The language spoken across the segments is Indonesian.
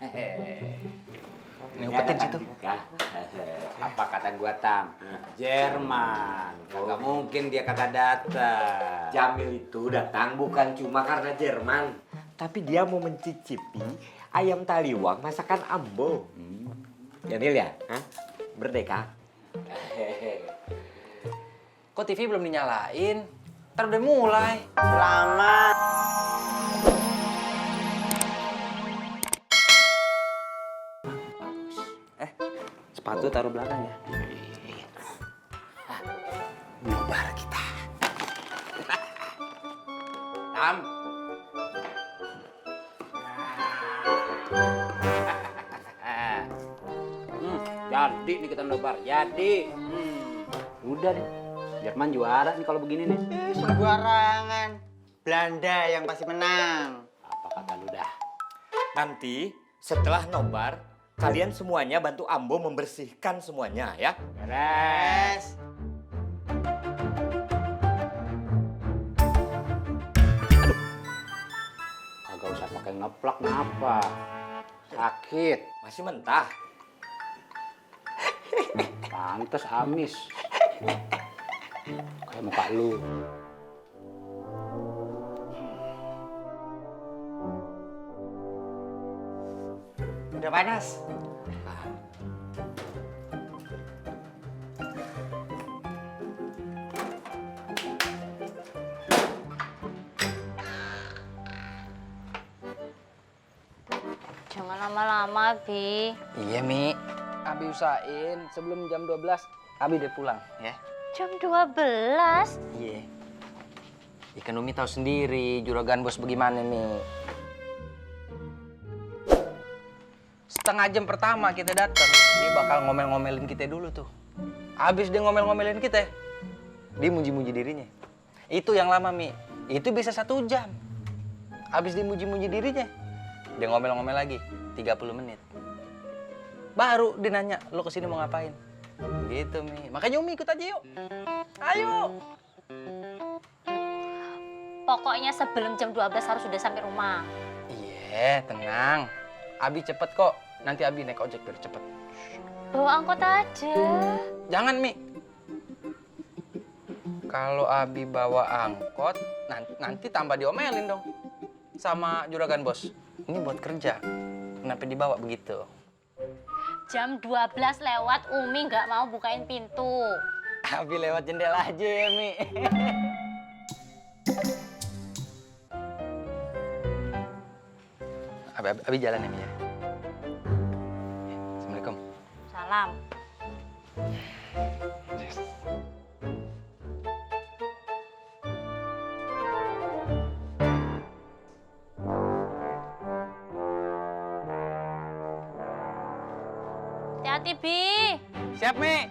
Ini umpetin situ. Apa kata gua, Tam? Jerman. Kagak mungkin dia kagak datang. Jamil itu datang bukan cuma karena Jerman, tapi dia mau mencicipi ayam taliwang masakan Ambo. Jamil ya? Hah? Merdeka. Kok TV belum dinyalain? Ntar udah mulai. Selamat. Sepatu taruh belakang ya. Nobar kita. Tam. Jadi nih kita nobar. Jadi. Udah deh. Jerman juara nih kalau begini nih. Sembarangan. Belanda yang pasti menang. Apa kata lu dah? Nanti setelah nobar, kalian semuanya bantu Ambo membersihkan semuanya ya. Beres. Kagak usah pakai ngeplak ngapa? Sakit. Masih mentah. Pantes amis. Kayak muka lu. Udah panas. Jangan lama-lama, Bi. Iya, Mi. Abi usahain sebelum jam 12 Abi udah pulang, ya. Jam 12. Iya. Ikan Umi tahu sendiri juragan bos bagaimana, Mi. Setengah jam pertama kita datang, dia bakal ngomel-ngomelin kita dulu tuh. Habis dia ngomel-ngomelin kita, dia muji-muji dirinya. Itu yang lama, Mi. Itu bisa 1 jam. Habis dia muji-muji dirinya, dia ngomel-ngomel lagi 30 menit. Baru dia nanya, lo kesini mau ngapain? Gitu, Mi. Makanya Umi ikut aja yuk. Ayo. Pokoknya sebelum jam 12 harus sudah sampai rumah. Iya, tenang. Abi cepet kok. Nanti Abi naik ojek biar cepet. Bawa angkot aja. Jangan, Mi. Kalau Abi bawa angkot, nanti tambah diomelin dong. Sama juragan bos. Ini buat kerja. Kenapa dibawa begitu? Jam 12 lewat, Umi nggak mau bukain pintu. Abi lewat jendela aja ya, Mi. Abi jalan ya, Mi ya. Assalamualaikum. Salam. Hati-hati, Bi. Siap, Mi.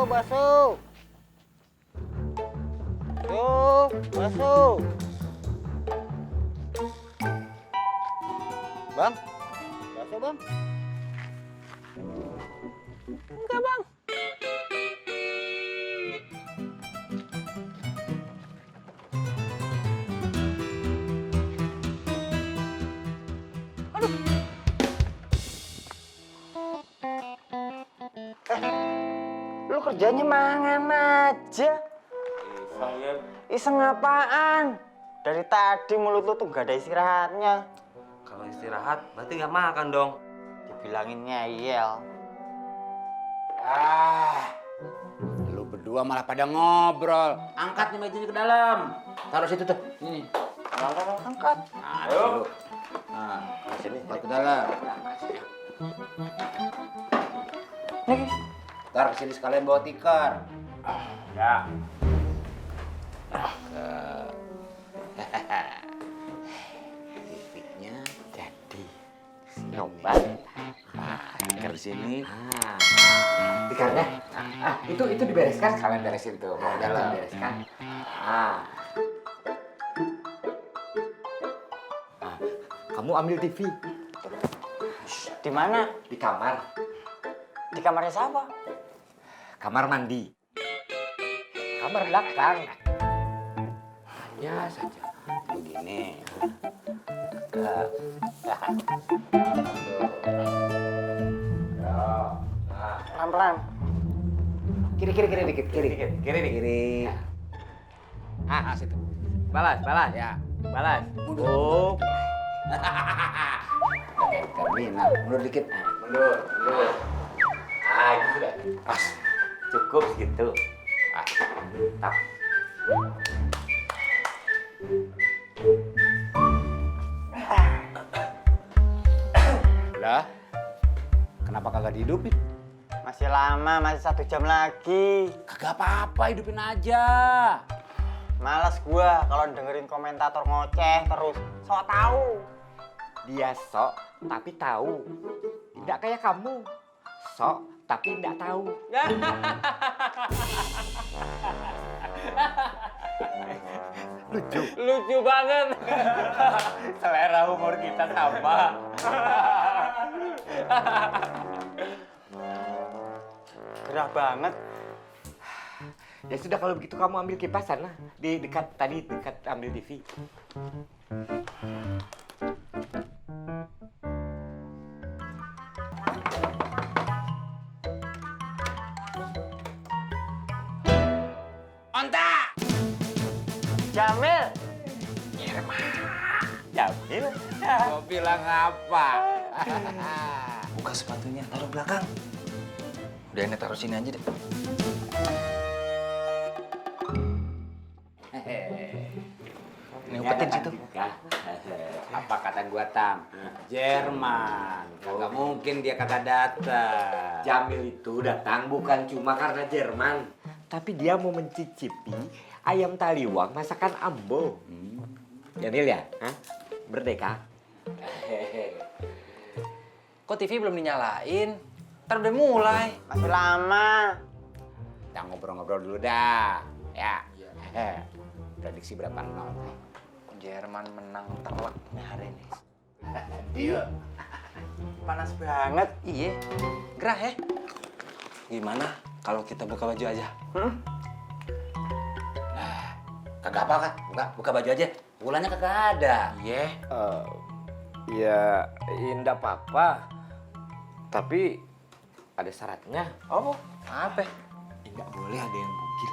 Bakso. Bakso. Bang. Bakso, Bang. Enggak, Bang. Lu kerjanya mangan aja. Iseng apaan? Dari tadi mulut lu tuh gak ada istirahatnya. Kalau istirahat berarti nggak makan dong. Dibilangin ngeyel. Lu berdua malah pada ngobrol. Angkat nih mejanya ke dalam. Taruh situ tuh. Ini. Angkat. Nah, dulu. Nah, Sini. buat ke dalam. Ntar kesini sekalian bawa tikar. Ya. TV-nya Jadi nobat. tikar di sini. Tikarnya. Itu dibereskan. Kalian beresin tuh. Mau dalam bereskan. Kamu ambil TV Di mana? di kamar. Di kamarnya siapa? Kamar mandi. Kamar belakang. Hanya saja. Begini. Pelan-pelan. Kiri dikit, kiri dikit. Situ. Balas. Ya. Balas. Oh. Terminal. Mundur dikit. Mundur. Itu sudah. Pas. Cukup segitu. Tap. Lah. Kenapa kagak dihidupin? Masih lama, masih 1 jam lagi. Kagak apa-apa, hidupin aja. Males gua kalau dengerin komentator ngoceh terus. Sok tahu. Dia sok tapi tahu. Tidak kayak kamu. Sok tapi tidak tahu. Lucu banget. Selera humor kita sama. Gerah banget. Ya sudah kalau begitu kamu ambil kipas sana di dekat ambil TV. Onta! Jamil. Jamil. Gua bilang apa? Buka sepatunya, taruh belakang. Udah ini taruh sini aja deh. Ini umpetin situ. Apa kata gua, Tam? Jerman. Kagak mungkin dia kagak datang. Jamil itu datang bukan cuma karena Jerman, tapi dia mau mencicipi ayam taliwang masakan Ambo. Jamil ya? Hah? Merdeka. Kok TV belum dinyalain? Ntar udah mulai. Masih lama. Kita ngobrol-ngobrol dulu dah. Ya. Prediksi berapa nol? Jerman menang telak nih hari ini. Iya. Panas banget. Iya, gerah ya. Gimana kalau kita buka baju aja? Kagak apa kan? Buka baju aja. Bulannya kagak ada. Iya. Ya, indah apa-apa. Tapi ada syaratnya. Oh, apa? Enggak boleh ada yang bugil.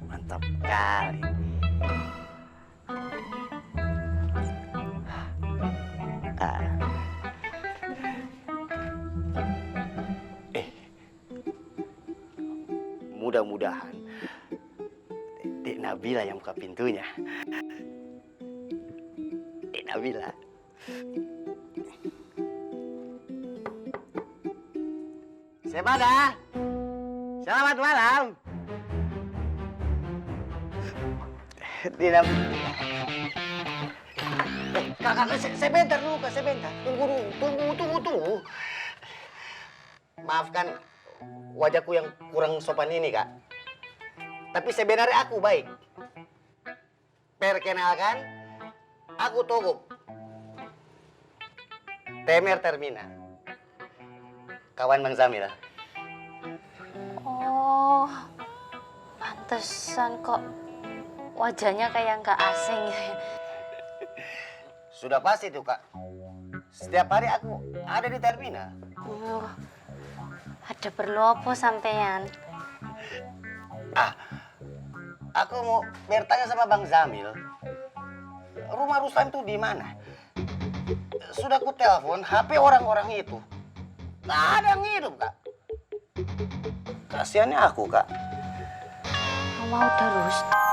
Mantap kali. Mudah-mudahan Dek Nabila yang buka pintunya. Dek Nabila. Sebada. Selamat malam. Dek Nabila. Kakak, sebentar dulu, Kak, sebentar. Tunggu. Maafkan wajahku yang kurang sopan ini, Kak. Tapi sebenarnya aku baik. Perkenalkan, aku Togop. Temer Termina. Kawan Bang Zamil. Oh, pantesan kok wajahnya kayak nggak asing ya. Sudah pasti tuh, Kak. Setiap hari aku ada di terminal. Oh, ada perlu apa sampean? Aku mau bertanya sama Bang Zamil. rumah Ruslan tuh di mana? Sudah ku telepon HP orang-orang itu. Nggak ada yang hidup, Kak. Kasiannya aku, Kak. Mau terus.